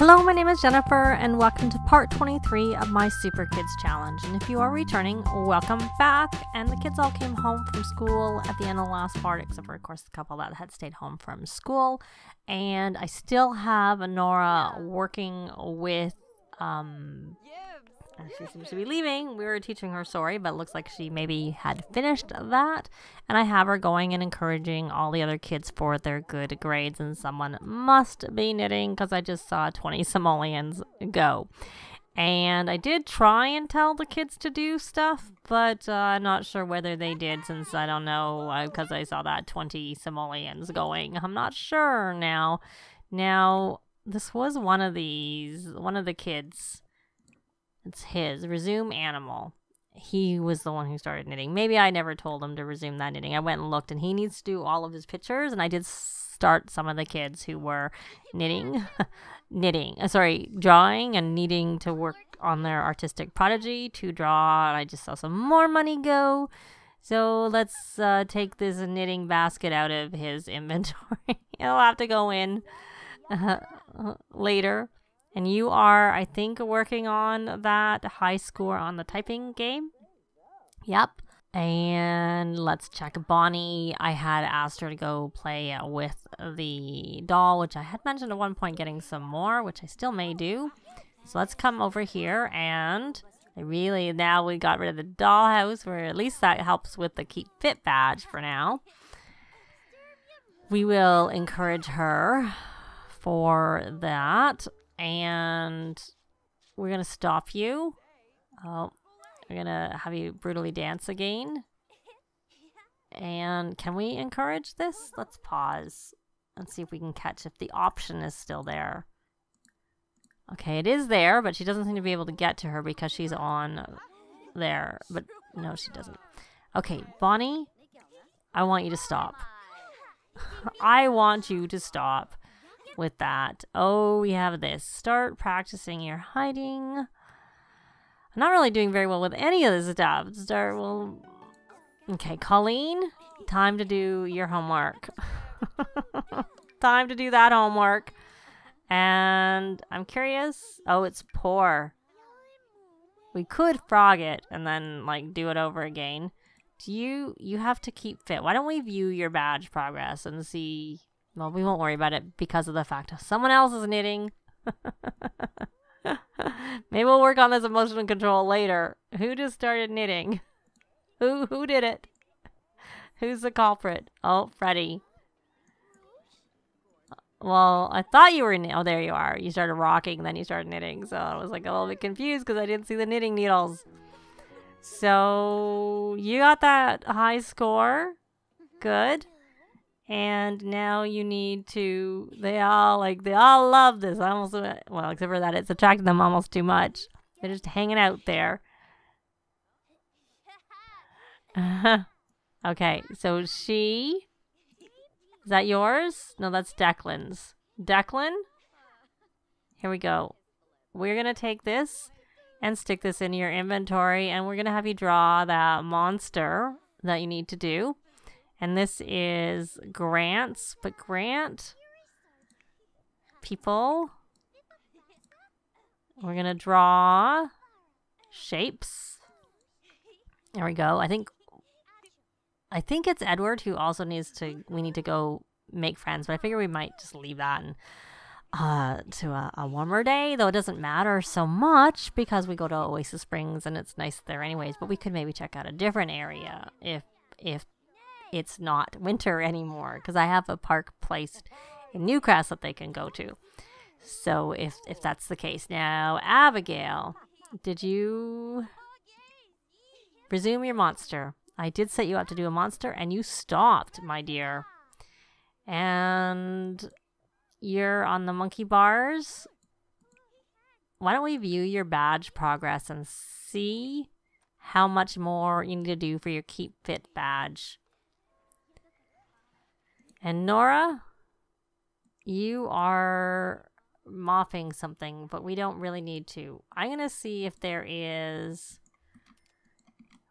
Hello, my name is Jennifer, and welcome to part 23 of my Super Kids Challenge. And if you are returning, welcome back. And the kids all came home from school at the end of the last part, except for, of course, the couple that had stayed home from school. And I still have Norah working with, she seems to be leaving. We were teaching her story, but it looks like she maybe had finished that. And I have her going and encouraging all the other kids for their good grades. And someone must be knitting because I just saw 20 simoleons go. And I did try and tell the kids to do stuff, but I'm not sure whether they did, since I don't know, because I saw that 20 simoleons going. I'm not sure now. Now, this was one of the kids. It's his. Resume animal. He was the one who started knitting. Maybe I never told him to resume that knitting. I went and looked, and he needs to do all of his pictures, and I did start some of the kids who were drawing and needing to work on their artistic prodigy to draw. And I just saw some more money go. So let's take this knitting basket out of his inventory. He'll have to go in later. And you are, I think, working on that high score on the typing game. Yep. And let's check Bonnie. I had asked her to go play with the doll, which I had mentioned at one point getting some more, which I still may do. So let's come over here, and now we got rid of the dollhouse, where at least that helps with the Keep Fit badge for now. We will encourage her for that. And we're going to stop you. Oh, we're going to have you brutally dance again. And can we encourage this? Let's pause and see if we can catch if the option is still there. Okay, it is there, but she doesn't seem to be able to get to her because she's on there. But no, she doesn't. Okay, Bonnie, I want you to stop. I want you to stop with that. Oh, we have this. Start practicing your hiding. I'm not really doing very well with any of this stuff. Okay, Colleen, time to do your homework. Time to do that homework. And I'm curious. Oh, it's poor. We could frog it and then do it over again. You have to keep fit. Why don't we view your badge progress and see? Well, we won't worry about it because of the fact someone else is knitting. Maybe we'll work on this emotional control later. Who just started knitting? Who did it? Who's the culprit? Oh, Freddie. Well, I thought you were oh, there you are. You started rocking, then you started knitting. So I was a little bit confused because I didn't see the knitting needles. So you got that high score. Good. And now you need to, they all love this. Well, except for that, it's attracted them almost too much. They're just hanging out there. Okay, so is that yours? No, that's Declan's. Declan? Here we go. We're going to take this and stick this in your inventory, and we're going to have you draw that monster that you need to do. And this is Grant's, but Grant, people, we're going to draw shapes. There we go. I think it's Edward who also we need to go make friends, but I figure we might just leave that to a warmer day, though it doesn't matter so much because we go to Oasis Springs and it's nice there anyways, but we could maybe check out a different area if it's not winter anymore, because I have a park placed in Newcastle that they can go to. So if that's the case. Now, Abigail, did you resume your monster? I did set you up to do a monster, and you stopped, my dear. And you're on the monkey bars. Why don't we view your badge progress and see how much more you need to do for your Keep Fit badge. And Norah, you are mopping something, but we don't really need to. I'm going to see if there is...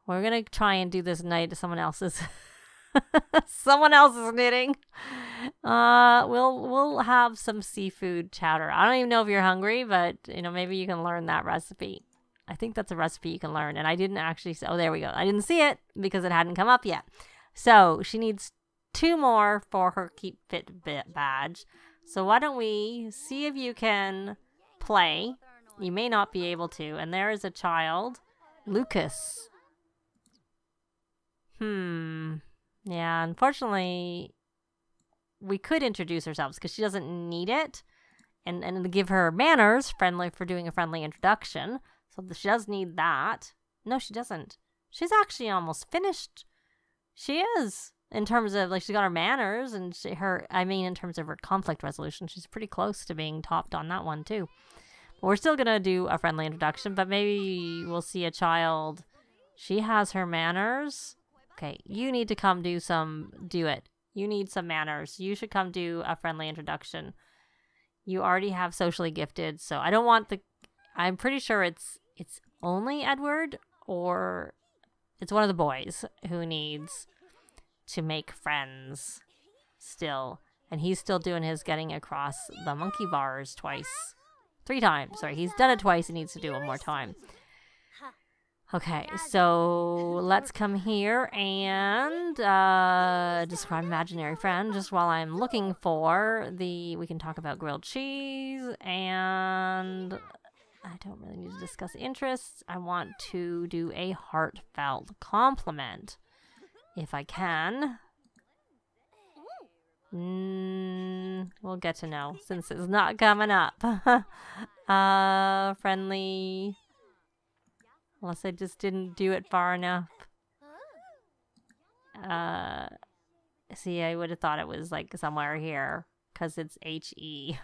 We're going to try and do this night. Someone else is knitting. We'll have some seafood chowder. I don't even know if you're hungry, but you know, maybe you can learn that recipe. I think that's a recipe you can learn, and I didn't actually. Oh, there we go. I didn't see it because it hadn't come up yet. So she needs 2 more for her Keep Fit badge. So why don't we see if you can play? You may not be able to. And there is a child, Lucas. Yeah, unfortunately, we could introduce ourselves because she doesn't need it. And give her manners for doing a friendly introduction. So she does need that. No, she doesn't. She's actually almost finished. She is. In terms of, like, she's got her manners and in terms of her conflict resolution, she's pretty close to being topped on that one, too. But we're still going to do a friendly introduction, but maybe we'll see a child. She has her manners. Okay, you need to come do it. You need some manners. You should come do a friendly introduction. You already have socially gifted, so I don't want I'm pretty sure it's only Edward, or it's one of the boys who needs to make friends still. And he's still doing his getting across the monkey bars 3 times. Sorry, he's done it twice. He needs to do it one more time. Okay, so let's come here and describe imaginary friend just while I'm looking for we can talk about grilled cheese, and I don't really need to discuss interests. I want to do a heartfelt compliment. If I can. We'll get to know since it's not coming up. Friendly. Unless I just didn't do it far enough. See, I would have thought it was like somewhere here because it's HE.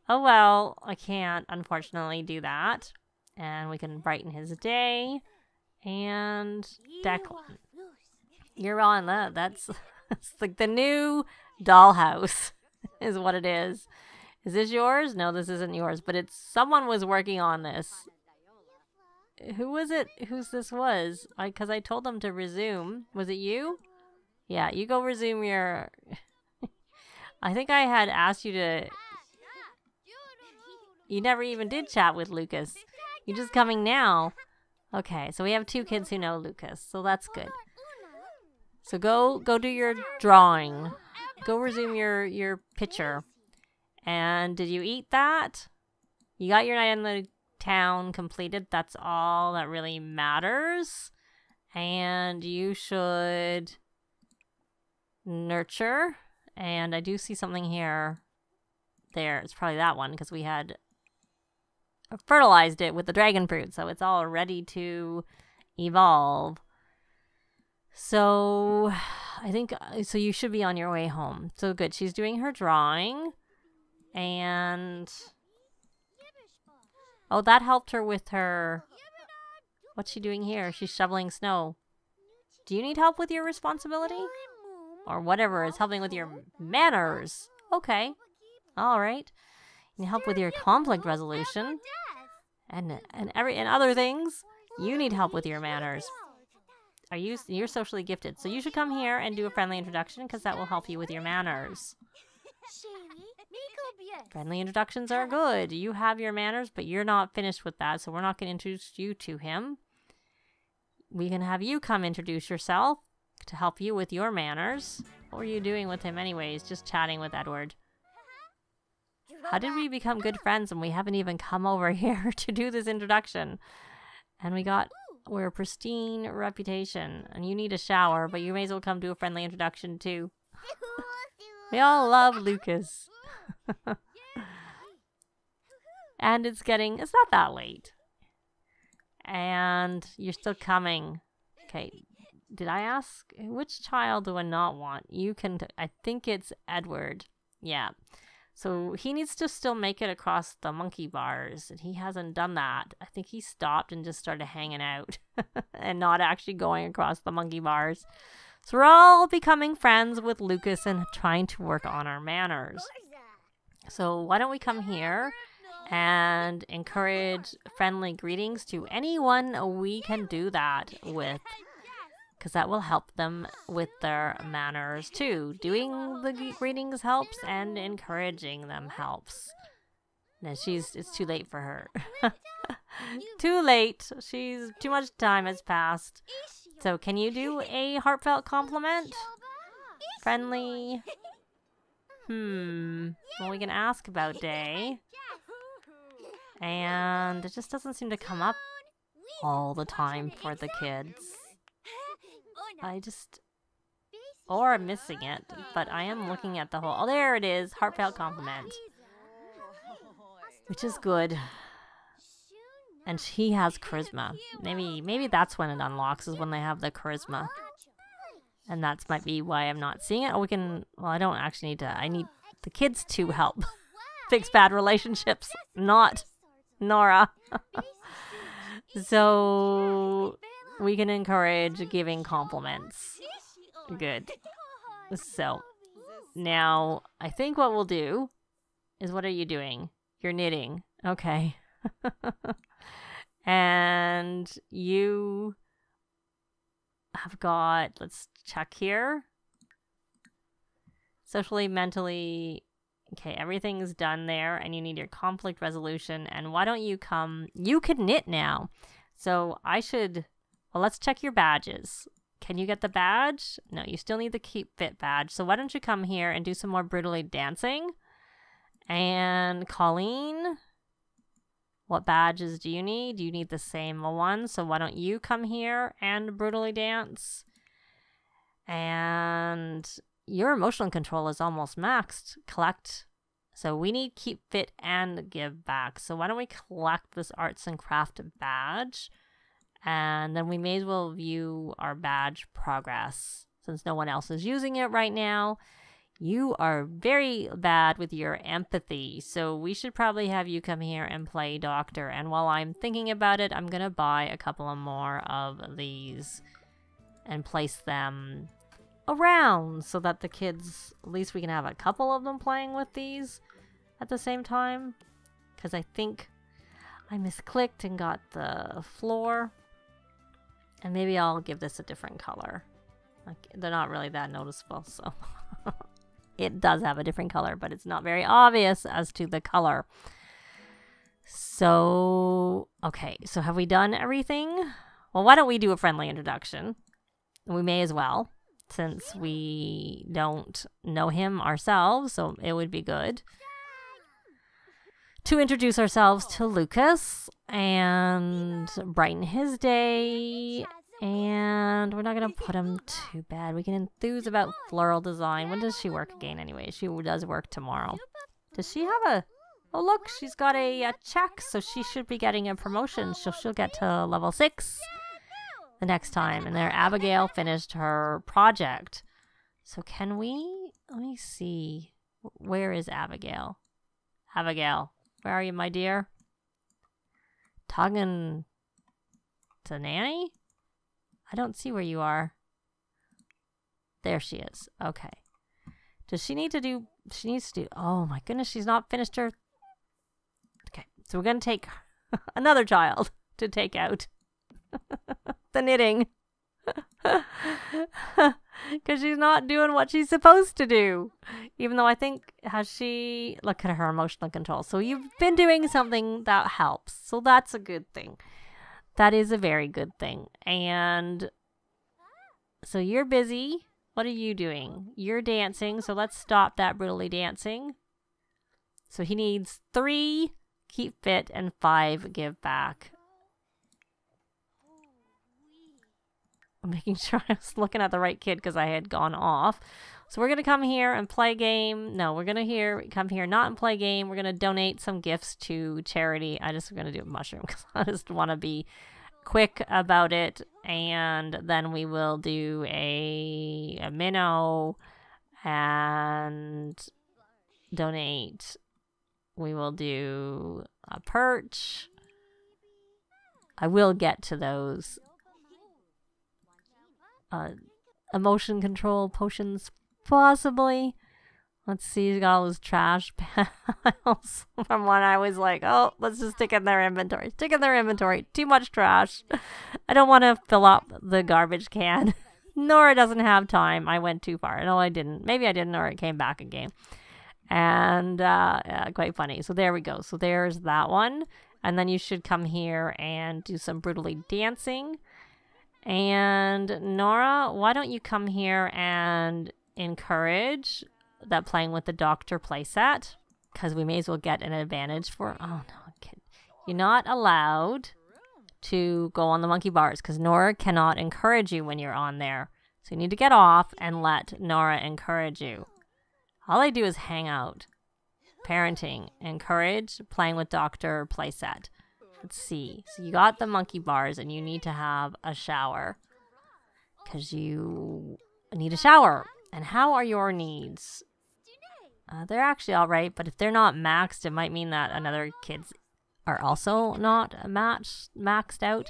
Oh well, I can't unfortunately do that. And we can brighten his day. And Declan. You're on that. That's like the new dollhouse is what it is. Is this yours? No, this isn't yours, but someone was working on this. Who was it? Whose this was? Because I told them to resume. Was it you? Yeah, you go resume your... I think I had asked you to... You never even did chat with Lucas. You're just coming now. Okay, so we have 2 kids who know Lucas, so that's good. So go do your drawing. Go resume your picture. And did you eat that? You got your night in the town completed. That's all that really matters. And you should nurture. And I do see something here. There, it's probably that one because we had fertilized it with the dragon fruit. So it's all ready to evolve. So I think, so you should be on your way home. So good. She's doing her drawing. And, oh, that helped her with her, what's she doing here? She's shoveling snow. Do you need help with your responsibility? Or whatever is helping with your manners. Okay. All right. You need help with your conflict resolution. And other things. You need help with your manners. You're socially gifted, so you should come here and do a friendly introduction because that will help you with your manners. Friendly introductions are good. You have your manners, but you're not finished with that, so we're not going to introduce you to him. We can have you come introduce yourself to help you with your manners. What were you doing with him anyways? Just chatting with Edward. How did we become good friends and we haven't even come over here to do this introduction? And we're a pristine reputation. And you need a shower, but you may as well come do a friendly introduction too. We all love Lucas. And it's not that late. And you're still coming. Okay, did I ask? Which child do I not want? I think it's Edward. Yeah. So he needs to still make it across the monkey bars. And he hasn't done that. I think he stopped and just started hanging out. And not actually going across the monkey bars. So we're all becoming friends with Lucas and trying to work on our manners. So why don't we come here and encourage friendly greetings to anyone we can do that with. because that will help them with their manners too. Doing the greetings helps, and encouraging them helps. No, it's too late for her. Too late. Too much time has passed. So can you do a heartfelt compliment? Friendly. Well, we can ask about day. And it just doesn't seem to come up all the time for the kids. Or I'm missing it, but I am looking at the whole, oh, there it is, heartfelt compliment. Which is good. And he has charisma. Maybe that's when it unlocks, is when they have the charisma. And that might be why I'm not seeing it. Or I don't actually need to, I need the kids to help fix bad relationships, not Norah. So we can encourage giving compliments. Good. So now I think what we'll do is, what are you doing? You're knitting. Okay. And you have got, let's check here. Socially, mentally, okay, everything's done there, and you need your conflict resolution. And why don't you can knit now. So let's check your badges. Can you get the badge? No, you still need the Keep Fit badge. So why don't you come here and do some more brutally dancing? And Colleen, what badges do you need? You need the same one. So why don't you come here and brutally dance? And your emotional control is almost maxed. Collect. So we need Keep Fit and Give Back. So why don't we collect this Arts and Craft badge? And then we may as well view our badge progress, since no one else is using it right now. You are very bad with your empathy, so we should probably have you come here and play doctor. And while I'm thinking about it, I'm going to buy a couple of more of these and place them around so that the kids, at least we can have a couple of them playing with these at the same time. Because I think I misclicked and got the floor. And maybe I'll give this a different color. Like, they're not really that noticeable, so... It does have a different color, but it's not very obvious as to the color. So, okay, so have we done everything? Well, why don't we do a friendly introduction? We may as well, since we don't know him ourselves, so it would be good to introduce ourselves to Lucas and brighten his day. And we're not going to put him too bad. We can enthuse about floral design. When does she work again anyway? She does work tomorrow. Does she have a... Oh, look, she's got a check, so she should be getting a promotion. She'll get to level 6 the next time. And there, Abigail finished her project. So can we... Let me see. Where is Abigail? Abigail, where are you, my dear? Talking to Nanny? I don't see where you are. There she is. Okay. Does she need to do... She needs to do... Oh my goodness, she's not finished her... Okay, so we're going to take another child to take out the knitting. Because she's not doing what she's supposed to do. Even though I think... Has she... Look at her emotional control. So you've been doing something that helps. So that's a good thing. That is a very good thing. And so you're busy. What are you doing? You're dancing. So let's stop that brutally dancing. So he needs 3 Keep Fit and 5 Give Back. I'm making sure I was looking at the right kid because I had gone off. So we're going to come here and play game. No, we're going to come here not and play game. We're going to donate some gifts to charity. I just going to do a mushroom because I just want to be quick about it. And then we will do a minnow and donate. We will do a perch. I will get to those emotion control potions, possibly. Let's see, he's got all those trash piles from when I was like, oh, let's just stick in their inventory. Stick in their inventory. Too much trash. I don't want to fill up the garbage can. Norah doesn't have time. I went too far. No, I didn't. Maybe I didn't, or it came back again. And yeah, quite funny. So there we go. So there's that one. And then you should come here and do some brutally dancing. And Norah, why don't you come here and encourage that playing with the doctor playset? Because we may as well get an advantage for... Oh, no, kid. You're not allowed to go on the monkey bars because Norah cannot encourage you when you're on there. So you need to get off and let Norah encourage you. All they do is hang out. Parenting, encourage, playing with doctor, playset. Let's see. So you got the monkey bars and you need to have a shower. Because you need a shower. And how are your needs? They're actually alright, but if they're not maxed, it might mean that another kids are also not maxed out.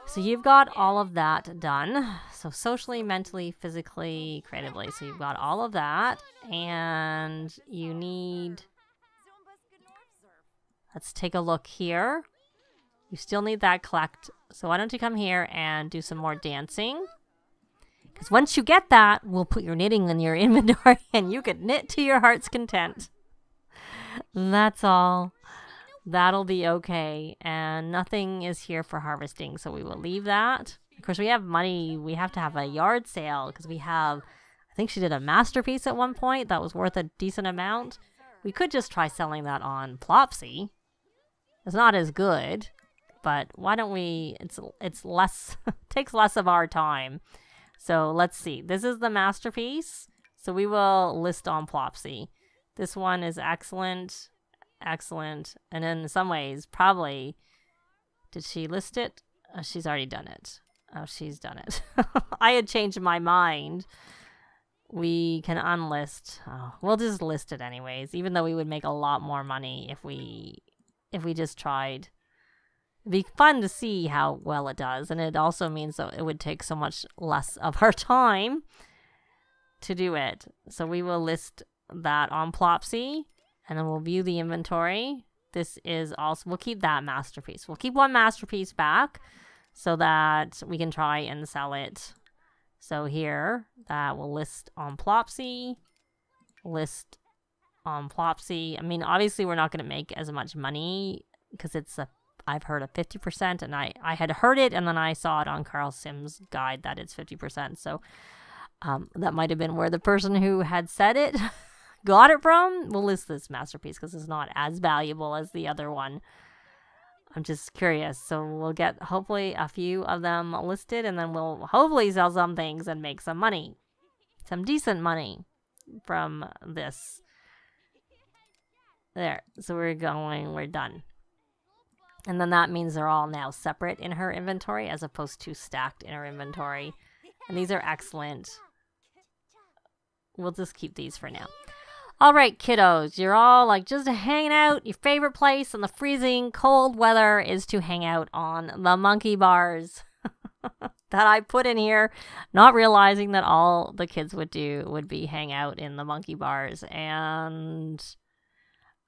So you've got all of that done. So socially, mentally, physically, creatively. So you've got all of that. And you need... Let's take a look here. You still need that collect. So why don't you come here and do some more dancing? Because once you get that, we'll put your knitting in your inventory and you can knit to your heart's content. That's all. That'll be okay. And nothing is here for harvesting, so we will leave that. Of course, we have money. We have to have a yard sale because we have... I think she did a masterpiece at one point that was worth a decent amount. We could just try selling that on Plopsy. It's not as good, but why don't we... It's less... takes less of our time. So let's see. This is the masterpiece. So we will list on Plopsy. This one is excellent. Excellent. And in some ways, probably... Did she list it? Oh, she's already done it. Oh, she's done it. I had changed my mind. We can unlist. Oh, we'll just list it anyways, even though we would make a lot more money if we just tried. It'd be fun to see how well it does, and it also means that it would take so much less of our time to do it. So we will list that on Plopsy, and then we'll view the inventory. This is also, we'll keep that masterpiece. We'll keep one masterpiece back so that we can try and sell it. So here, that will list on Plopsy. List on Plopsy. I mean, obviously we're not going to make as much money because it's a, I've heard of 50%, and I had heard it, and then I saw it on Carl Sim's guide that it's 50%. So that might have been where the person who had said it got it from. We'll list this masterpiece because it's not as valuable as the other one. I'm just curious. So we'll get hopefully a few of them listed, and then we'll hopefully sell some things and make some money. Some decent money from this. There. So we're done. And then that means they're all now separate in her inventory as opposed to stacked in her inventory. And these are excellent. We'll just keep these for now. All right, kiddos, you're all like just hanging out. Your favorite place in the freezing cold weather is to hang out on the monkey bars that I put in here, not realizing that all the kids would do would be hang out in the monkey bars. And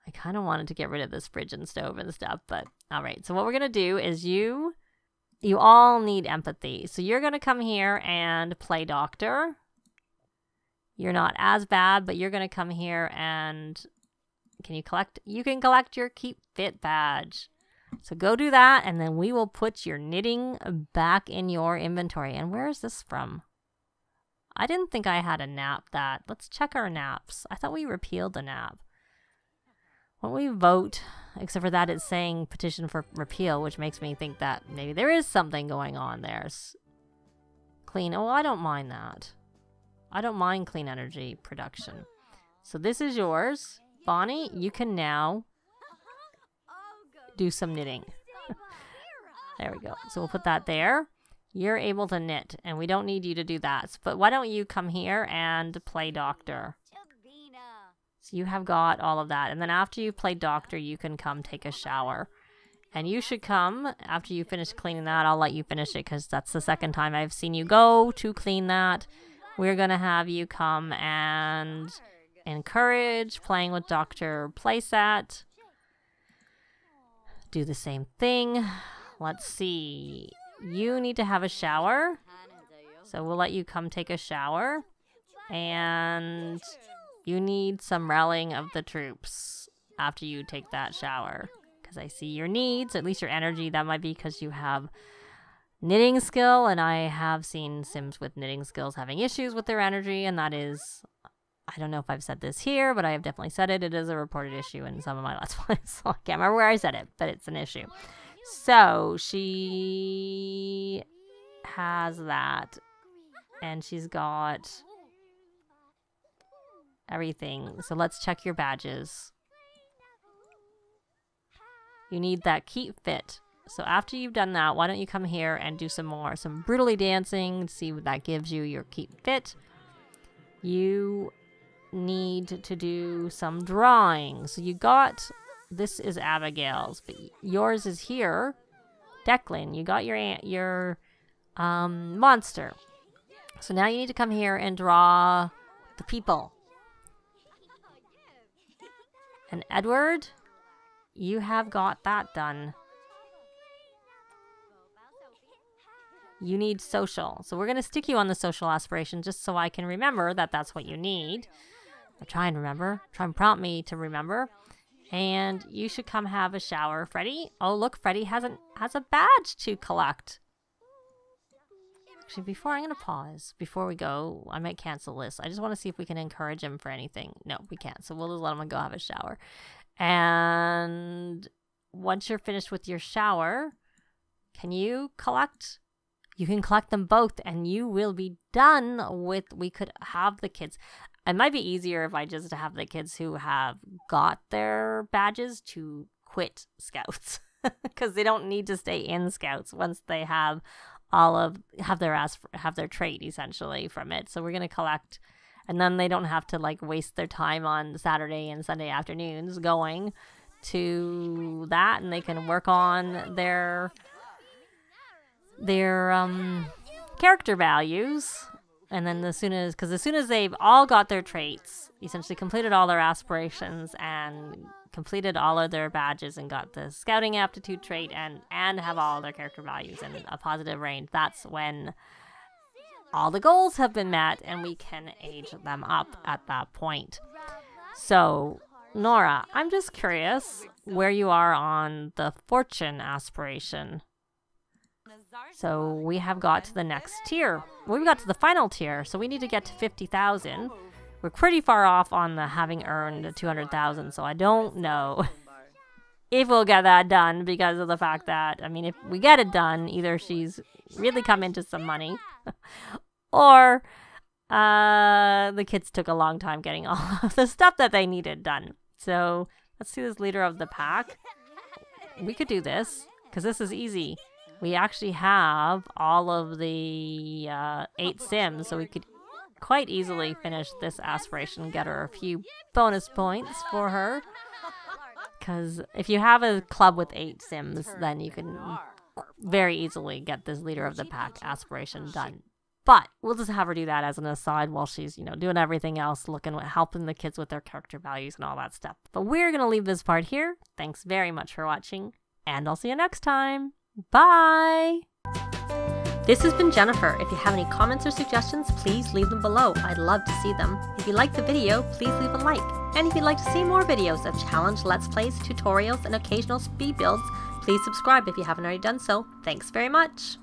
I kind of wanted to get rid of this fridge and stove and stuff, but all right. So what we're going to do is you all need empathy. So you're going to come here and play doctor. You're not as bad, but you're going to come here and can you collect? You can collect your Keep Fit badge. So go do that, and then we will put your knitting back in your inventory. And where is this from? I didn't think I had a nap that. Let's check our naps. I thought we repealed the nap. When we vote, except for that it's saying petition for repeal, which makes me think that maybe there is something going on there. Clean. Oh, I don't mind that. I don't mind clean energy production. So this is yours. Bonnie, you can now do some knitting. There we go. So we'll put that there. You're able to knit, and we don't need you to do that. But why don't you come here and play doctor? So you have got all of that. And then after you play doctor, you can come take a shower. And you should come after you finish cleaning that. I'll let you finish it because that's the second time I've seen you go to clean that. We're going to have you come and encourage playing with Dr. Playset. Do the same thing. Let's see. You need to have a shower. So we'll let you come take a shower. And you need some rallying of the troops after you take that shower. Because I see your needs, at least your energy. That might be because you have knitting skill. And I have seen Sims with knitting skills having issues with their energy. And that is, I don't know if I've said this here, but I have definitely said it. It is a reported issue in some of my Let's Plays. So I can't remember where I said it, but it's an issue. So she has that. And she's got everything. So let's check your badges. You need that keep fit. So after you've done that, why don't you come here and do some brutally dancing, see what that gives you, your keep fit. You need to do some drawing. So you got, this is Abigail's, but yours is here. Declan, you got your monster. So now you need to come here and draw the people. And Edward, you have got that done. You need social. So we're going to stick you on the social aspiration just so I can remember that that's what you need. Or try and remember. Try and prompt me to remember. And you should come have a shower, Freddie. Oh, look, Freddie has a badge to collect. Actually, I'm going to pause. Before we go, I might cancel this. I just want to see if we can encourage him for anything. No, we can't. So we'll just let him go have a shower. And once you're finished with your shower, can you collect? You can collect them both and you will be done with, we could have the kids. It might be easier if I just have the kids who have got their badges to quit Scouts. Because they don't need to stay in Scouts once they have have their trait essentially from it. So we're going to collect, and then they don't have to like waste their time on Saturday and Sunday afternoons going to that, and they can work on their character values. And then as soon as they've all got their traits, essentially completed all their aspirations and completed all of their badges and got the scouting aptitude trait and have all their character values in a positive range, that's when all the goals have been met and we can age them up at that point. So, Norah, I'm just curious where you are on the fortune aspiration. So we have got to the next tier. We've got to the final tier, so we need to get to 50,000. We're pretty far off on the having earned 200,000, so I don't know if we'll get that done because of the fact that, I mean, if we get it done, either she's really come into some money or the kids took a long time getting all of the stuff that they needed done. So let's see this leader of the pack. We could do this because this is easy. We actually have all of the 8 Sims, so we could quite easily finish this aspiration, get her a few bonus points for her. Because if you have a club with 8 Sims, then you can very easily get this leader of the pack aspiration done. But we'll just have her do that as an aside while she's, doing everything else, helping the kids with their character values and all that stuff. But we're going to leave this part here. Thanks very much for watching, and I'll see you next time. Bye! This has been Jennifer. If you have any comments or suggestions, please leave them below. I'd love to see them. If you liked the video, please leave a like. And if you'd like to see more videos of challenge, let's plays, tutorials, and occasional speed builds, please subscribe if you haven't already done so. Thanks very much!